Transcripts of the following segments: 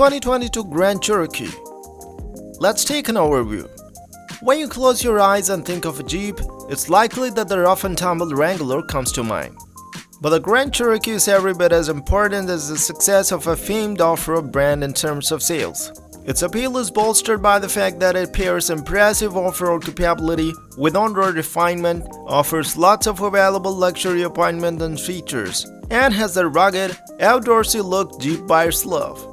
2022 Grand Cherokee. Let's take an overview. When you close your eyes and think of a Jeep, it's likely that the rough and tumble Wrangler comes to mind. But the Grand Cherokee is every bit as important as the success of a famed off-road brand in terms of sales. Its appeal is bolstered by the fact that it pairs impressive off-road capability with on-road refinement, offers lots of available luxury appointment and features, and has the rugged, outdoorsy look Jeep buyers love.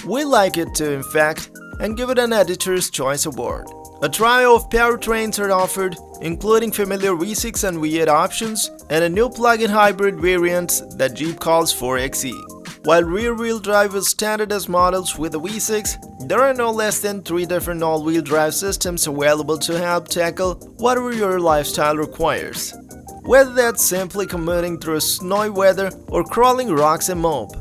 We like it too, in fact, and give it an Editor's Choice Award. A trio of powertrains are offered, including familiar V6 and V8 options, and a new plug-in hybrid variant that Jeep calls 4xe. While rear-wheel drive is standard as models with the V6, there are no less than 3 different all-wheel drive systems available to help tackle whatever your lifestyle requires. Whether that's simply commuting through snowy weather or crawling rocks and mob.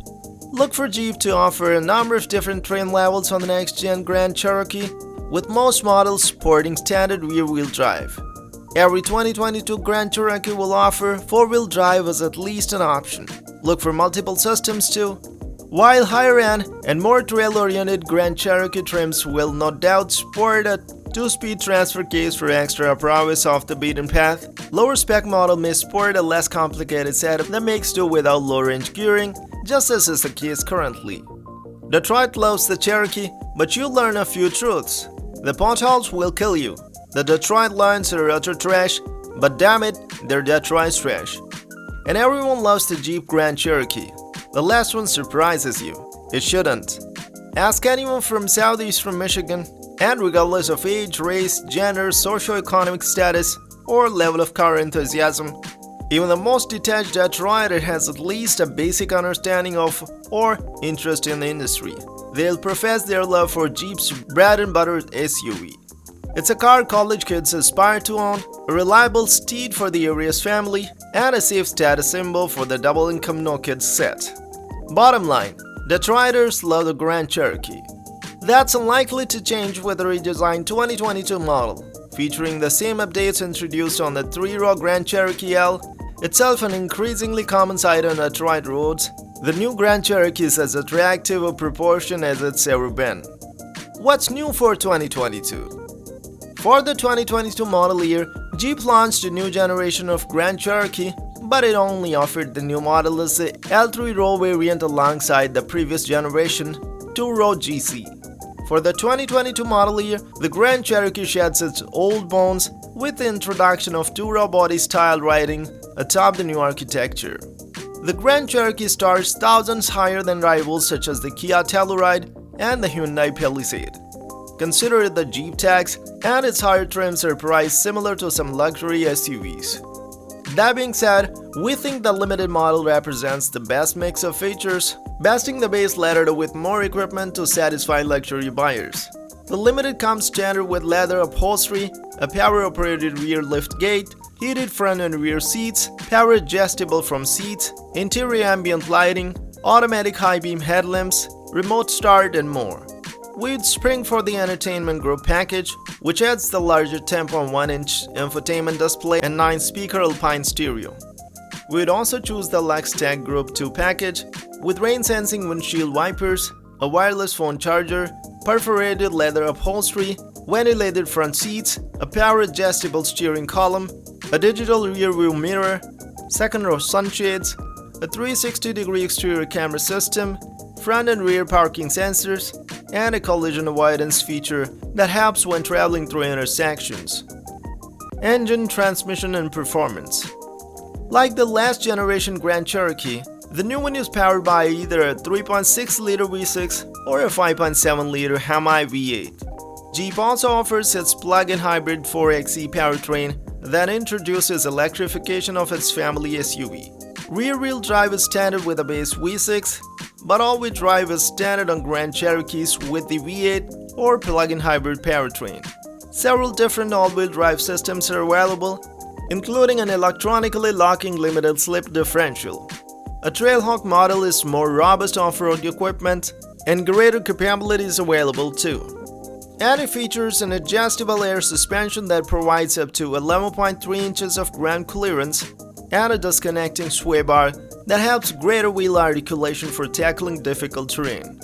Look for Jeep to offer a number of different trim levels on the next-gen Grand Cherokee, with most models sporting standard rear-wheel drive. Every 2022 Grand Cherokee will offer 4-wheel drive as at least an option. Look for multiple systems too. While higher-end and more trail-oriented Grand Cherokee trims will no doubt sport a 2-speed transfer case for extra prowess off the beaten path, lower-spec model may sport a less complicated setup that makes do without low-range gearing, just as is the case currently. Detroit loves the Cherokee, but you'll learn a few truths. The potholes will kill you. The Detroit lines are utter trash, but damn it, they're Detroit's trash. And everyone loves the Jeep Grand Cherokee. The last one surprises you. It shouldn't. Ask anyone from southeastern Michigan, and regardless of age, race, gender, socioeconomic status, or level of car enthusiasm, even the most detached Detroiter has at least a basic understanding of or interest in the industry. They'll profess their love for Jeep's bread-and-butter SUV. It's a car college kids aspire to own, a reliable steed for the area's family, and a safe status symbol for the double-income no-kids set. Bottom line, Detroiters love the Grand Cherokee. That's unlikely to change with the redesigned 2022 model, featuring the same updates introduced on the 3-row Grand Cherokee L, itself an increasingly common sight on Detroit roads. The new Grand Cherokee is as attractive a proportion as it's ever been. What's new for 2022? For the 2022 model year, Jeep launched a new generation of Grand Cherokee, but it only offered the new model as the L3-row variant alongside the previous generation 2-row GC. For the 2022 model year, the Grand Cherokee sheds its old bones with the introduction of 2-row body style riding atop the new architecture. The Grand Cherokee stars thousands higher than rivals such as the Kia Telluride and the Hyundai Palisade. Consider the Jeep tax, and its higher trims are priced similar to some luxury SUVs. That being said, we think the limited model represents the best mix of features, besting the base leather with more equipment to satisfy luxury buyers. The limited comes standard with leather upholstery, a power-operated rear lift gate, heated front and rear seats, power adjustable front seats, interior ambient lighting, automatic high-beam headlamps, remote start, and more. We'd spring for the Entertainment Group package, which adds the larger 10.1-inch infotainment display and 9-speaker Alpine stereo. We'd also choose the Lux Tech Group 2 package, with rain-sensing windshield wipers, a wireless phone charger, perforated leather upholstery, ventilated front seats, a power-adjustable steering column, a digital rear-view mirror, second-row sunshades, a 360-degree exterior camera system, front and rear parking sensors, and a collision avoidance feature that helps when traveling through intersections. Engine, transmission, and performance. Like the last generation Grand Cherokee, the new one is powered by either a 3.6-liter V6 or a 5.7-liter Hemi V8. Jeep also offers its plug-in hybrid 4xe powertrain that introduces electrification of its family SUV. Rear-wheel drive is standard with a base V6, but all-wheel drive is standard on Grand Cherokees with the V8 or plug-in hybrid powertrain. Several different all-wheel drive systems are available, including an electronically locking limited slip differential. A Trailhawk model is more robust off-road equipment, and greater capabilities available too. And it features an adjustable air suspension that provides up to 11.3 inches of ground clearance and a disconnecting sway bar that helps greater wheel articulation for tackling difficult terrain.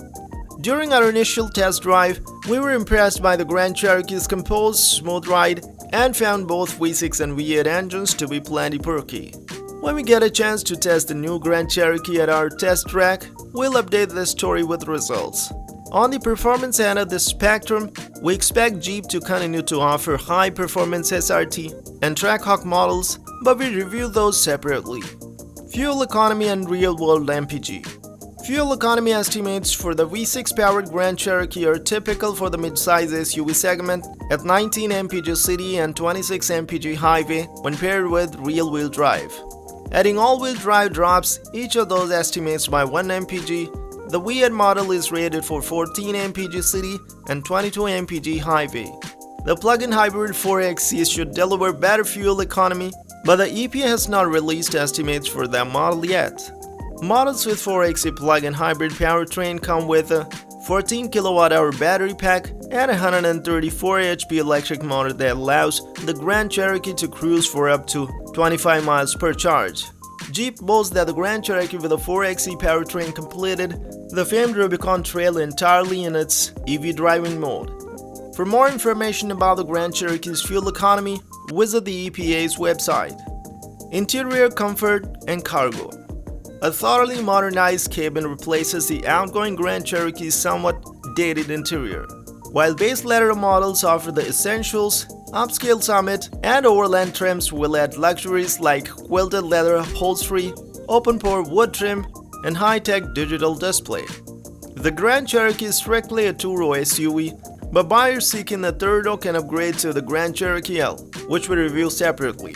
During our initial test drive, we were impressed by the Grand Cherokee's composed, smooth ride and found both V6 and V8 engines to be plenty perky. When we get a chance to test the new Grand Cherokee at our test track, we'll update this story with results. On the performance end of the spectrum, we expect Jeep to continue to offer high-performance SRT and Trackhawk models, but we review those separately. Fuel economy and real-world MPG. Fuel economy estimates for the V6-powered Grand Cherokee are typical for the midsize SUV segment at 19 mpg city and 26 mpg highway when paired with rear-wheel drive. Adding all-wheel drive drops each of those estimates by 1 mpg. The V8 model is rated for 14 mpg city and 22 mpg highway. The plug-in hybrid 4xe should deliver better fuel economy, but the EPA has not released estimates for that model yet. Models with 4xe plug-in hybrid powertrain come with a 14 kWh battery pack and a 134 HP electric motor that allows the Grand Cherokee to cruise for up to 25 miles per charge. Jeep boasts that the Grand Cherokee with a 4xe powertrain completed the famed Rubicon Trail entirely in its EV driving mode. For more information about the Grand Cherokee's fuel economy, visit the EPA's website. Interior comfort and cargo. A thoroughly modernized cabin replaces the outgoing Grand Cherokee's somewhat dated interior. While base leather models offer the essentials, upscale Summit and Overland trims will add luxuries like quilted leather upholstery, open-pore wood trim, and high-tech digital display. The Grand Cherokee is strictly a two-row SUV, but buyers seeking a third row can upgrade to the Grand Cherokee L, which we review separately.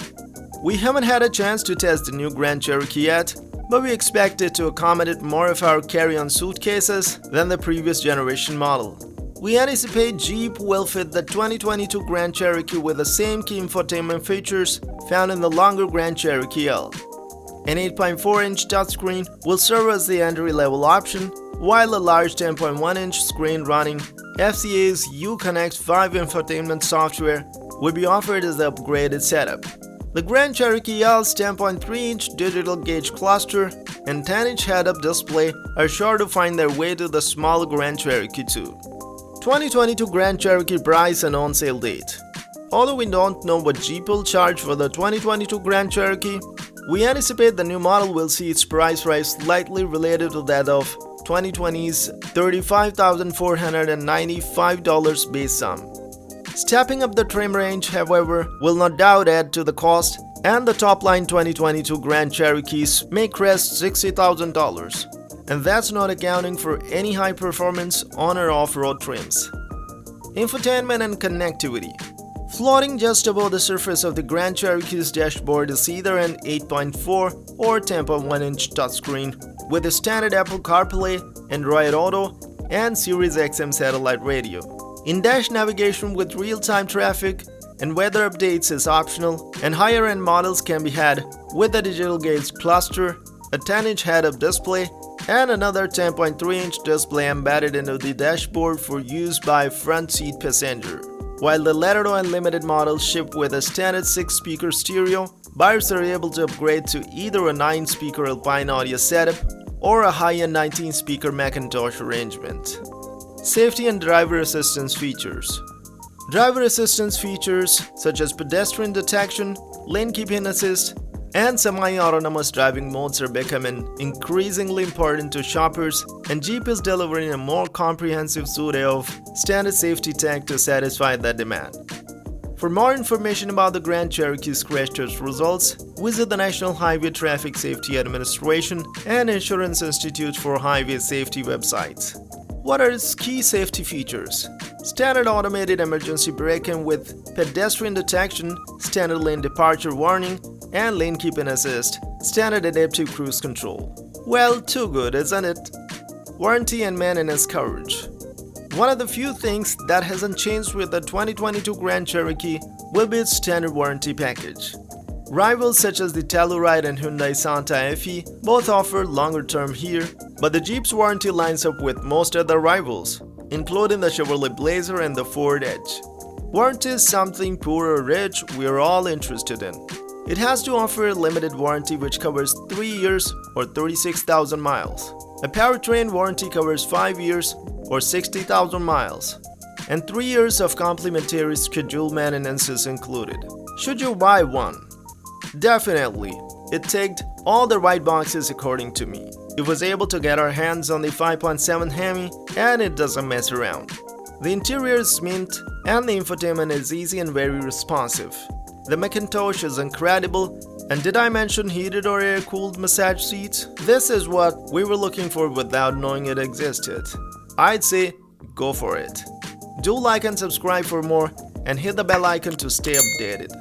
We haven't had a chance to test the new Grand Cherokee yet, but we expect it to accommodate more of our carry-on suitcases than the previous generation model. We anticipate Jeep will fit the 2022 Grand Cherokee with the same key infotainment features found in the longer Grand Cherokee L. An 8.4-inch touchscreen will serve as the entry-level option, while a large 10.1-inch screen running FCA's Uconnect 5 infotainment software will be offered as the upgraded setup. The Grand Cherokee L's 10.3-inch digital gauge cluster and 10-inch head-up display are sure to find their way to the smaller Grand Cherokee too. 2022 Grand Cherokee price and on-sale date. Although we don't know what Jeep will charge for the 2022 Grand Cherokee, we anticipate the new model will see its price rise slightly related to that of 2020's $35,495 base sum. Stepping up the trim range, however, will no doubt add to the cost, and the top-line 2022 Grand Cherokees may crest $60,000. And that's not accounting for any high-performance on- or off-road trims. Infotainment and connectivity. Floating just above the surface of the Grand Cherokee's dashboard is either an 8.4 or 10.1-inch touchscreen with a standard Apple CarPlay, Android Auto, and Sirius XM satellite radio. In-dash navigation with real-time traffic and weather updates is optional, and higher-end models can be had with a digital gauge cluster, a 10-inch head-up display, and another 10.3-inch display embedded into the dashboard for use by front-seat passenger. While the Laredo and Limited models ship with a standard 6-speaker stereo, buyers are able to upgrade to either a 9-speaker Alpine audio setup or a high-end 19-speaker Macintosh arrangement. Safety and driver assistance features. Driver assistance features such as pedestrian detection, lane keeping assist, and semi-autonomous driving modes are becoming increasingly important to shoppers, and Jeep is delivering a more comprehensive suite of standard safety tech to satisfy that demand. For more information about the Grand Cherokee's crash test results, visit the National Highway Traffic Safety Administration and Insurance Institute for Highway Safety websites. What are its key safety features? Standard automated emergency braking with pedestrian detection, standard lane departure warning, and lane keeping assist, standard adaptive cruise control. Well, too good, isn't it? Warranty and maintenance coverage. One of the few things that hasn't changed with the 2022 Grand Cherokee will be its standard warranty package. Rivals such as the Telluride and Hyundai Santa Fe both offer longer term here, but the Jeep's warranty lines up with most other rivals, including the Chevrolet Blazer and the Ford Edge. Warranty is something poor or rich we are all interested in. It has to offer a limited warranty which covers 3 years or 36,000 miles. A powertrain warranty covers 5 years or 60,000 miles, and 3 years of complimentary scheduled maintenance included. Should you buy one? Definitely. It ticked all the right boxes according to me. It was able to get our hands on the 5.7 Hemi, and it doesn't mess around. The interior is mint and the infotainment is easy and very responsive. The Macintosh is incredible, and did I mention heated or air-cooled massage seats? This is what we were looking for without knowing it existed. I'd say go for it. Do like and subscribe for more and hit the bell icon to stay updated.